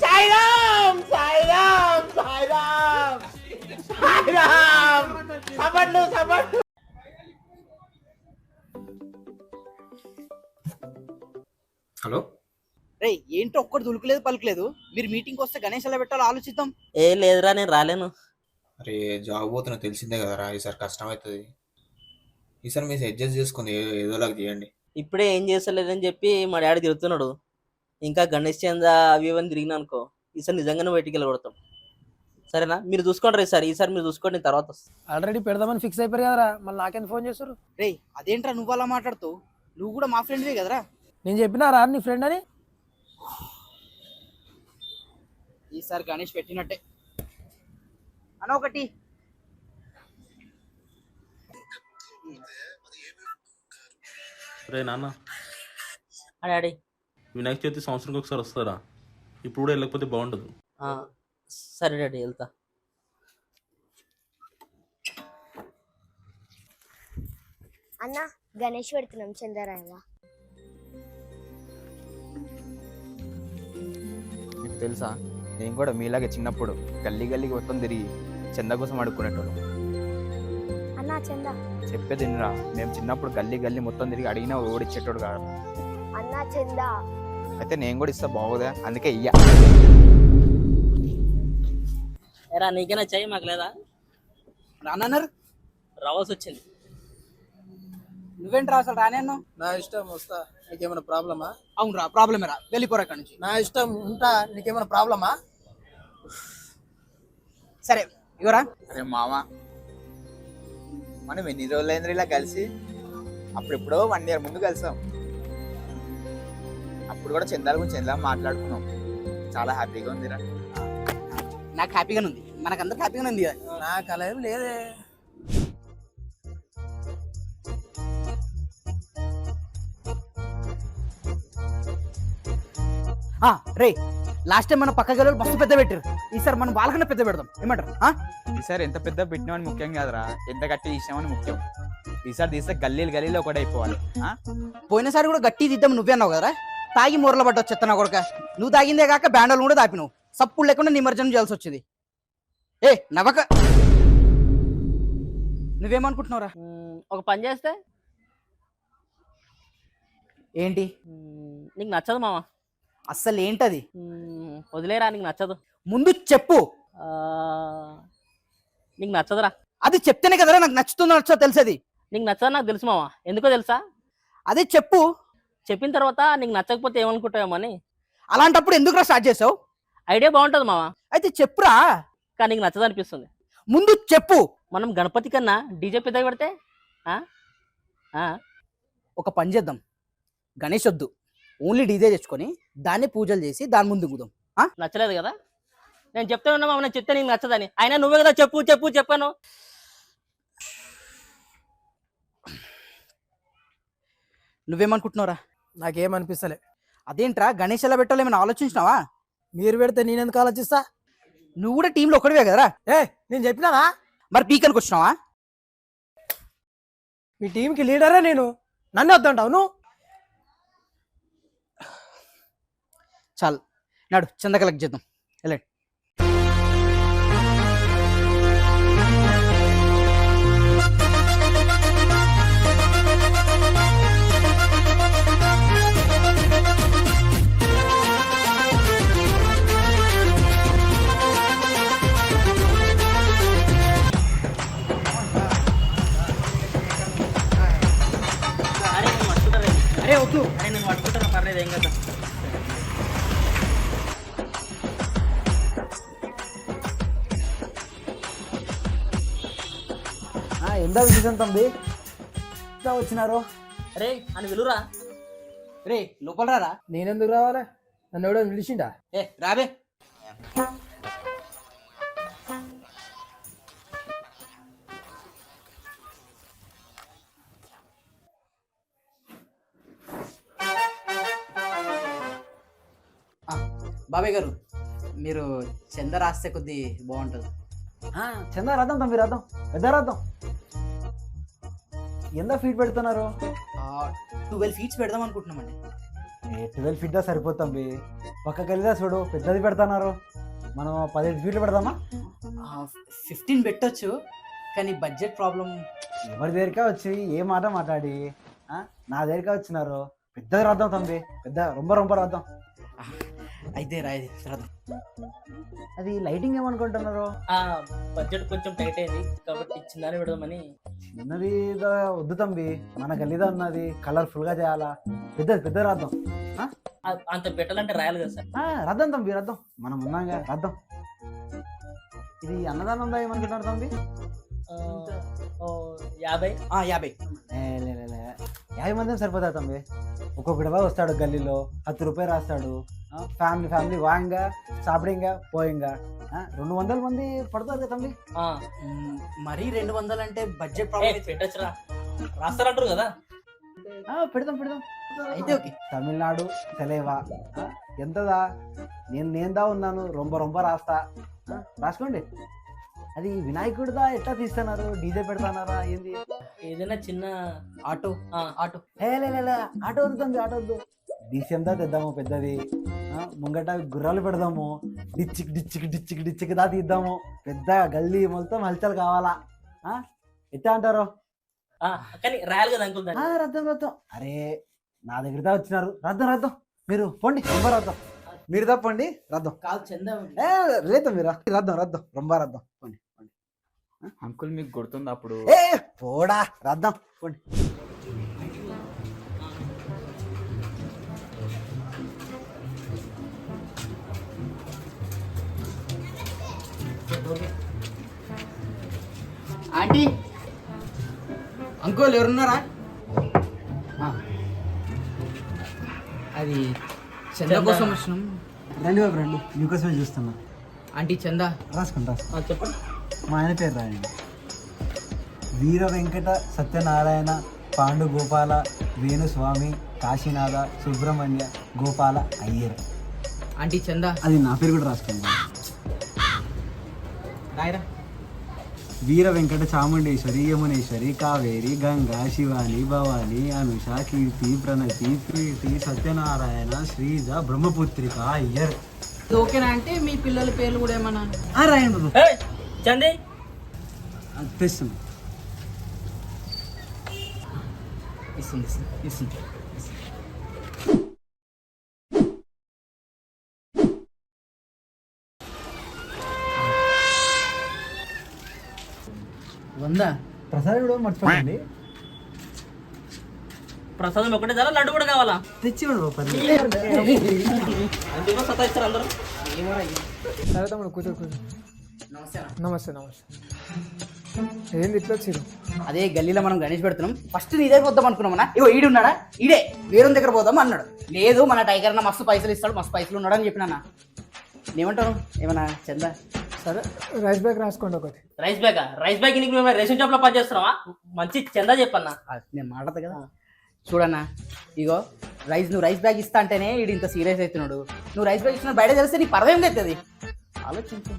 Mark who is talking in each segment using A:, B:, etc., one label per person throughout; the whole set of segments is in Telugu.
A: సాయిరామ్ సాయిరామ్ సాయిరామ్ సాయిరామ్ సబడ్లు సబడ్లు.
B: హలో
C: రే ఏంటో ఒక్కటి దులుకులేదు పలుకులేదు. మీరు మీటింగ్ వస్తే గణేష్ ఎలా పెట్టాలో ఆలోచిద్దాం.
D: ఏ లేదురా నేను రాలేను.
B: అరే జాబ్ పోతున్నా తెలిసిందే కదరా, ఈసారి కష్టం అవుతుంది. ఈసారి మీరు అడ్జస్ట్ చేసుకుని ఏదోలాగా చేయండి.
D: ఇప్పుడే ఏం చేస్తలేదని చెప్పి మా డాడీ తిరుగుతున్నాడు. ఇంకా గణేష్ చంద అవి ఇవన్నీ తిరిగినా అనుకో ఈసారి నిజంగానే బయటికి వెళ్ళగొడతాం. సరేనా? మీరు చూసుకోండి ఈసారి మీరు చూసుకోండి, నేను తర్వాత వస్తాను.
E: ఆల్రెడీ పెడదామని ఫిక్స్ అయిపోయారు కదరా, మళ్ళీ నాకెందుకు ఫోన్ చేస్తారు?
C: రే అదేంట్రా నువ్వు అలా మాట్లాడుతావు? నువ్వు కూడా మా ఫ్రెండ్వే కదరా.
E: నేను చెప్పినారా నీ ఫ్రెండ్ అని?
C: ఈసారి గణేష్ పెట్టినట్టే అన్న ఒకటి.
F: రే నాన్న,
D: డాడీ
F: వినాయక చవితి సంవత్సరానికి ఒకసారి వస్తారా? ఇప్పుడు కూడా వెళ్ళకపోతే బాగుండదు.
D: సరే డాడీ వెళ్తా.
G: అన్న గణేష్ పెడుతున్నాం చంద్రరాయవా.
H: మీకు తెలుసా, నేను కూడా మీలాగే చిన్నప్పుడు గల్లీ గల్లీకి మొత్తం తిరిగి చంద కోసం అడుక్కునేటోళ్ళు.
G: అన్నా చందా
H: చెప్పేది వినరా, మేము చిన్నప్పుడు గల్లీ గల్లీ మొత్తం తిరిగి అడిగినా ఓడిచ్చేటోడు కాదు.
G: అన్నా చందా
H: అయితే నేను కూడా ఇస్తా బాగోదా, అందుకే ఇయ్య.
D: ఎరా నీకైనా చెయ్యి మాకు లేదా?
C: రానన్నారు
D: రావాల్సి వచ్చింది.
C: నువ్వేంట్రా అసలు రానేను?
E: నా ఇష్టం వస్తా, నీకేమైనా ప్రాబ్లమా?
C: అవునరా ప్రాబ్లమే రా, వెళ్ళిపోరా అక్కడి నుంచి.
E: నా ఇష్టం ఉంటా, నీకేమైనా ప్రాబ్లమా?
C: సరే ఇవరా.
H: అరే మామ, మనం ఎన్ని రోజులైంది ఇలా కలిసి? అప్పుడెప్పుడో 1 year ముందు కలిసాం. అప్పుడు కూడా చందాల గురించి చందా మాట్లాడుకున్నాం. చాలా హ్యాపీగా ఉందిరా.
C: నాకు హ్యాపీగానే ఉంది, మనకందరికి హ్యాపీగానే ఉంది కదా.
E: నాకు అలా ఏం లేదే.
C: రే లాస్ట్ టైం మన పక్క గెలలు మస్తు పెద్ద పెట్టారు, ఈసారి మనం వాళ్ళకన్నా పెద్ద పెడదాం, ఏమంటారు?
H: ఈసారి ఎంత పెద్ద పెట్టినామని ముఖ్యం కాదురా, ఎంత గట్టి తీసినామని ముఖ్యం. ఈసారి తీస్తే గల్లీలు గల్లీలో ఒకటి అయిపోవాలి.
C: పోయినసారి కూడా గట్టి తీద్దాం నువ్వే అన్నావు కదరా. తాగి మూరల పడ్డ చెత్తనా కొడక. నువ్వు తాగిందే కాక బ్యాండలు కూడా తాపినావు. సప్పుడు లేకుండా నిమజ్జనం చేయాల్సి వచ్చింది. ఏ నవ్వక. నువ్వేమనుకుంటున్నావురా?
D: ఒక పని చేస్తే
C: ఏంటి?
D: నీకు నచ్చదు మామ.
C: అస్సలు ఏంటది?
D: వదిలేరా, నీకు నచ్చదు.
C: ముందు చెప్పు.
D: నీకు నచ్చదురా.
C: అది చెప్తేనే కదరా నాకు నచ్చుతుందో నచ్చో తెలిసేది.
D: నీకు నచ్చదు నాకు తెలుసు మామ. ఎందుకో తెలుసా?
C: అదే చెప్పు.
D: చెప్పిన తర్వాత నీకు నచ్చకపోతే ఏమనుకుంటావేమని.
C: అలాంటప్పుడు ఎందుకురా స్టార్ట్ చేసావు?
D: ఐడియా బాగుంటుంది మామ,
C: అయితే చెప్పురా.
D: కానీ నీకు నచ్చదు అనిపిస్తుంది.
C: ముందు చెప్పు.
D: మనం గణపతి కన్నా డీజే పెద్దగా పెడితే
C: ఒక పని చేద్దాం, గణేష్ వద్దు, ఓన్లీ డీజే తెచ్చుకొని దాన్ని పూజలు చేసి దాని ముందు దిగుదాం.
D: నచ్చలేదు కదా? నేను చెప్తే ఉన్నా మామ, నేను చెప్తే నీకు నచ్చదని. అయినా నువ్వే కదా చెప్పు చెప్పు చెప్పాను.
C: నువ్వేమనుకుంటున్నావురా?
E: నాకేమనిపిస్తలే.
C: అదేంట్రా గణేష్ ఎలా పెట్టాలో ఏమైనా ఆలోచించినావా?
E: మీరు పెడితే నేనెందుకు ఆలోచిస్తా?
C: నువ్వు కూడా టీంలో ఒకటివే కదరా.
E: నేను చెప్పినానా?
C: మరి పీకనికి వచ్చినావా?
E: మీ టీంకి లీడరే నేను, నన్ను వద్దంటావు నువ్వు?
C: చాలు నాడు చంద కలెక్ట్ చేద్దాం. వెళ్ళండి.
D: అరే వద్దు, అరే నేను పట్టుకుంటాను, పర్లేదు ఏం కదా.
E: ఎంత విషయం తమ్మి వచ్చినారు?
D: అరే అని విలురా.
C: రే లోపల రారా.
E: నేనెందుకు రావాలి? నన్ను ఎవడో పిలిచిండా?
C: రాబే. బాబాయ్ గారు, మీరు చంద రాస్తే కొద్ది బాగుంటుంది.
E: చందా రథం తమ్మి, రథం పెద్ద రథం. ఎంత ఫీట్ పెడుతున్నారు?
C: 12 feet పెడదాం అనుకుంటున్నామండి.
E: 12 ఫీట్ సరిపోతుంది తంబి. పక్కకి వెళ్ళిదా చూడు పెద్దది పెడతాన్నారు. మనం 15 ఫీట్లు పెడదామా?
C: 15 పెట్టొచ్చు, కానీ బడ్జెట్ ప్రాబ్లం.
E: ఎవరి దగ్గరికే వచ్చి ఏ మాట మాట్లాడి నా దగ్గరికే వచ్చినారు. పెద్దది రాద్దాం తంబి, పెద్ద రొంబ రొంబ రాద్దాం.
C: అయితే రాయది రాద్దాం.
E: అది లైటింగ్ ఏమనుకుంటున్నారు?
D: బడ్జెట్ కొంచెం టైట్ అయింది కాబట్టి చిన్నది పెడదామని.
E: చిన్నది వద్దు తంబి, మన గల్లీదా ఉన్నది, కలర్ఫుల్ గా చేయాలా. పెద్దది పెద్దది రాద్దాం.
D: అంత పెట్టాలంటే రాయాలి కదా సార్.
E: రాద్దాం తంబి రాద్దాం, మనం ఉన్నాగా రాద్దాం. ఇది అన్నదానం దా ఏమనుకుంటున్నారు తంబి?
D: 50.
C: 50.
E: 50 మంది సరిపోతారు తంబి. ఒక్కొక్కటిగా వస్తాడు గల్లీలో, 10 రూపాయలు రాస్తాడు. ఫ్యామిలీ ఫ్యామిలీ వాయింగా సాపిడింగా పోయింగా 200 మంది పడతారు కదా తంబి.
C: మరీ 200 అంటే బడ్జెట్ ప్రాబ్లం.
D: పెట్టచ్చురా, రాస్తారంటారు కదా.
E: పెడదాం పెడదాం.
C: అయితే ఓకే.
E: తమిళనాడు సెలవా ఎంతదా? నేందా ఉన్నాను, రొంబ రొంబ రాస్తా. రాసుకోండి. అది వినాయకుడిదా ఎట్లా తీస్తున్నారు? డీజే పెడతానారా ఏంది?
D: ఏదైనా చిన్న
C: ఆటో.
D: ఆటో
E: ఆటో వద్దు, ఆటో వద్దు. డీసీఎందా తెద్దాము పెద్దది. ముంగట గుర్రాలు పెడదాము, డిచ్చిక్ డిచ్చిక్ డిచ్చిక్ డిచ్చిక్ దా తీద్దాము. పెద్ద గల్లీ మొత్తం హల్చల్ కావాలా. ఎట్లా అంటారు?
D: కానీ రాయాలి కదా అంకుల్.
E: రద్దాం రద్దాం. అరే నా దగ్గర వచ్చినారు, రద్దాం రద్దాం. మీరు పోండి, రొంబ రద్దాం. మీరు తప్పండి, రద్దాం.
C: కాదు చందా.
E: లేదు మీరు రద్దాం రద్దాం, రొంబ రద్దాం. పోండి పోండి.
H: అంకుల్ మీకు గుర్తుంది అప్పుడు?
E: పోడా, రద్దాం పోండి.
C: ఆంటీ, అంకుల్ ఎవరున్నారా? అది చందా కోసం వచ్చినాం.
E: రండి బాబు రండి, మీకోసమే చూస్తున్నా.
C: ఆంటీ చందా
E: రాసుకుంటా.
D: చెప్పండి.
E: మా ఆయన పేరు రాయండి. వీర వెంకట సత్యనారాయణ పాండు గోపాల వేణుస్వామి కాశీనాథ సుబ్రహ్మణ్య గోపాల అయ్యర్.
C: ఆంటీ చందా.
E: అది నా పేరు కూడా రాసుకోండి.
C: రాయరా.
E: వీర వెంకట చాముండేశ్వరి యమునేశ్వరి కావేరి గంగా శివాని భవాని అనుష కీర్తి ప్రణతి ప్రీతి సత్యనారాయణ శ్రీజ బ్రహ్మపుత్రిక అయ్యర్.
C: ఓకేనా అంటే మీ పిల్లల పేర్లు కూడా ఏమన్నా
E: రాయండి బాబు.
D: చంది
E: తెస్తుంది.
C: ఇస్తుంది ఇస్తుంది. వందా
E: ప్రసాదం కూడా మర్చిపోకండి.
D: ప్రసాదం ఒకటే చాలా, లడ్డు కూడా కావాలా?
E: తెచ్చి
D: అందులో సతాయిస్తారు అందరూ.
E: సరే తమ్ముడు కూర్చో కూర్చో. నమస్తే నమస్తే. ఏంది ఇట్లా వచ్చారు?
C: అదే గల్లీలో మనం గణేష్ పెడుతున్నాం. ఫస్ట్ నీ దగ్గర వద్దాం అనుకున్నామన్నా. ఇగో ఈడు ఉన్నాడా, ఈడే వేరే దగ్గర పోదాం అన్నాడు. లేదు మన టైగర్ అన్న మస్తు పైసలు ఇస్తాడు, మస్తు పైసలు ఉన్నాడు అని చెప్పినా. ఏమంటారు? ఏమన్నా చందా?
E: సరే రైస్ బ్యాగ్ రాసుకోండి ఒకటి.
D: రైస్ బ్యాగ్ నీకు మేము రేషన్ షాప్ లో పని చేస్తున్నావా? మంచి చందా చెప్పన్నా.
C: నేను మాట్లాడతా కదా. చూడన్నా, ఇగో నువ్వు రైస్ బ్యాగ్ ఇస్తా అంటేనే వీడు ఇంత సీరియస్ అవుతున్నాడు. నువ్వు రైస్ బ్యాగ్ ఇస్తున్నా బయట తెలిస్తే నీ పర్వేం అవుతుంది. ఆలోచించు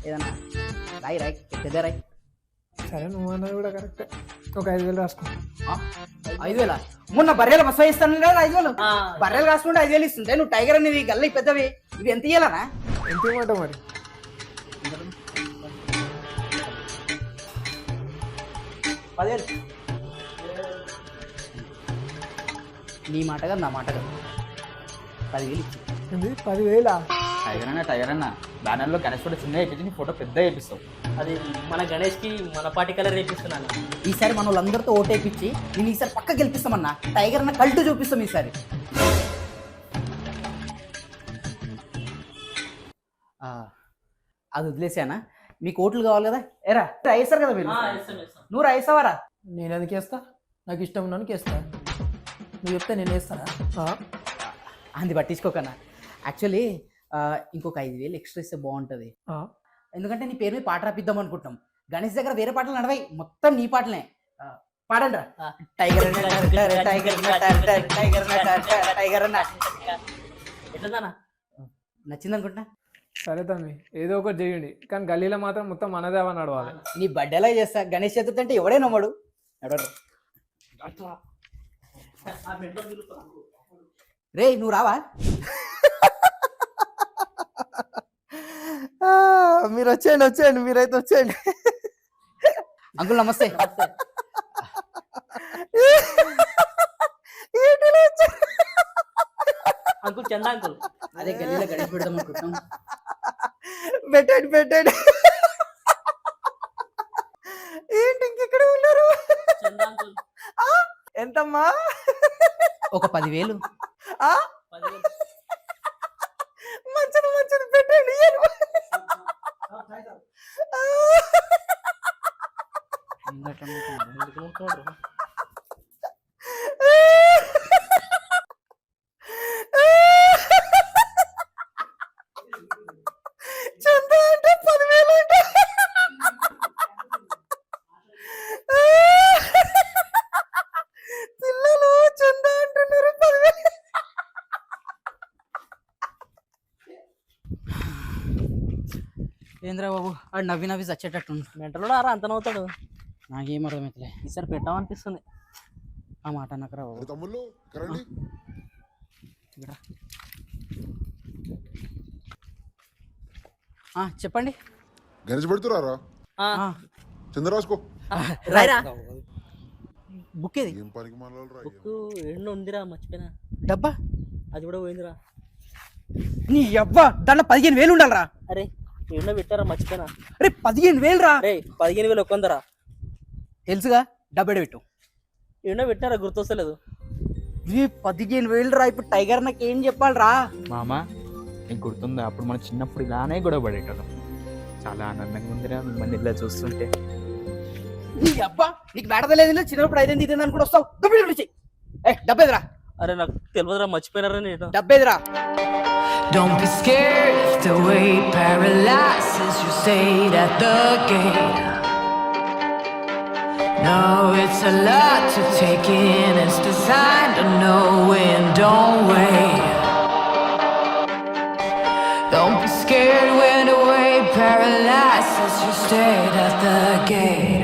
C: ఏదన్నా. రాయి పెద్ద రాయి.
E: సరే నువ్వు అన్నది కూడా కరెక్ట్. ఒక 5,000 రాసుకో.
C: 5,000? మొన్న బర్రెలు మస్తు ఇస్తాను కదా 5,000. బర్రెలు కాసుకుంటే 5,000 ఇస్తుంటే నువ్వు టైగర్ అనేది గల్లి పెద్దవి, ఇవి ఎంత ఇయ్యాలనా?
E: ఎంత ఇవ్వమంటావు మరి?
C: 10,000. నీ మాట కదా నా మాట కదా. 10,000 ఇచ్చి.
E: 10,000?
H: టైగర్ అన్న బ్యానర్లో గణేష్ ఫోటో చిన్నగా వేయించి నీ ఫోటో పెద్ద వేపిస్తావు.
D: అది మన గణేష్ కి మన పార్టీ కలర్ వేపిస్తున్నాను.
C: ఈసారి మన వాళ్ళందరితో ఓటేపించి నేను ఈసారి పక్క గెలిపిస్తామన్నా. టైగర్ అన్న కల్టు చూపిస్తాం ఈసారి. అది వదిలేసానా? మీకు ఓట్లు కావాలి కదా. ఏరా రాయిస్తారు కదా మీరు. నువ్వు రాయిస్తావారా?
E: నేను ఎందుకు వేస్తా? నాకు ఇష్టం ఉన్నాను వేస్తా. నువ్వు చెప్తే నేను వేస్తానా?
C: అది పట్టించుకోకన్నా. యాక్చువల్లీ ఇంకొక 5,000 ఎక్స్ట్రా ఇస్తే బాగుంటుంది. ఎందుకంటే నీ పేరు మీద పాట రాపిద్దాం అనుకుంటున్నాం. గణేష్ దగ్గర వేరే పాటలు నడవాయి, మొత్తం నీ పాటలే. పాడండి రా. టైగర్ అన్న
D: ఎట్లా
C: నచ్చింది అనుకుంటా.
E: సరే తమ్మి, ఏదో ఒకటి చేయండి, కానీ గల్లీలో మాత్రం మొత్తం మనదేవా నడవాలి.
C: నీ బర్త్డేలా చేస్తా. గణేష్ చతుర్థి అంటే ఎవడే నమ్మడు. రే నువ్వు రావా?
E: మీరు వచ్చేయండి మీరైతే వచ్చేయండి.
C: అంకుల్ నమస్తే.
D: అంకుల్ చందా అంకుల్.
C: అదే గల్లీలో గణేష్ పెడదాం అనుకుంటున్నాం.
E: పెట్టండి. ఏంటి ఇంకెక్కడ ఉన్నారు?
D: చందా అంకుల్.
E: ఎంతమ్మా?
C: ఒక 10,000.
E: ఆ?
D: 10,000.
E: మంచిది పెట్టండి. చందా అంటే 10,000 అంటే పిల్లలు చందా అంటున్నారు 10,000.
C: ఏంద్రా బాబు ఆడు నవ్వి చచ్చేటట్టు
D: మెంటలో రా అంత నవ్వుతాడు.
C: నాకేం అర్థమవుతలే.
D: ఈసారి పెట్టామనిపిస్తుంది.
C: ఆ మాట అనకరా బాబు.
I: తమ్ముళ్ళు కరండి.
C: చెప్పండి.
I: గణేష్ పెడుతురారా? చంద్ర రాసుకో.
D: రాయరా
C: బుక్ ఏది?
I: ఏం పనికి మాట్లాడాలి రా?
D: బుక్ ఎండు ఉందిరా, మర్చిపోయినా.
C: డబ్బా
D: అది కూడా పోయిందిరా.
C: నీ అబ్బా దాంట్లో 15,000 ఉండాలరా.
D: అరే ఎండో పెట్టారా, మర్చిపోయినా.
C: అరే 15,000 రా.
D: రే 15,000 ఒక్కందరా.
C: తెలుసుగా, డబ్బెడ పెట్టు.
D: ఎండో పెట్టారా, గుర్తొస్తలేదు.
C: 15,000 రా. ఇప్పుడు టైగర్ నాకు ఏం చెప్పాలరా?
H: మామ నీకు గుర్తుందా అప్పుడు మనం చిన్నప్పుడు ఇలానే గొడవ పడేటోళ్ళం. చాలా ఆనందంగా ఉందిరా మిమ్మల్ని ఇలా చూస్తుంటే.
C: నీ అబ్బా నీకు బేడదలేదు. చిన్నప్పుడు 5,000 తీద్దాం కూడా వస్తావు. డబ్బేదిరా.
D: అరే నాకు తెలియదురా, మర్చిపోయినారా నేను.
C: డబ్బేదిరా.
J: Don't be scared if the way paralyzes you stayed at the gate. No, it's a lot to take in. It's designed to know when. Don't wait. Don't be scared when the way paralyzes you stayed at the gate.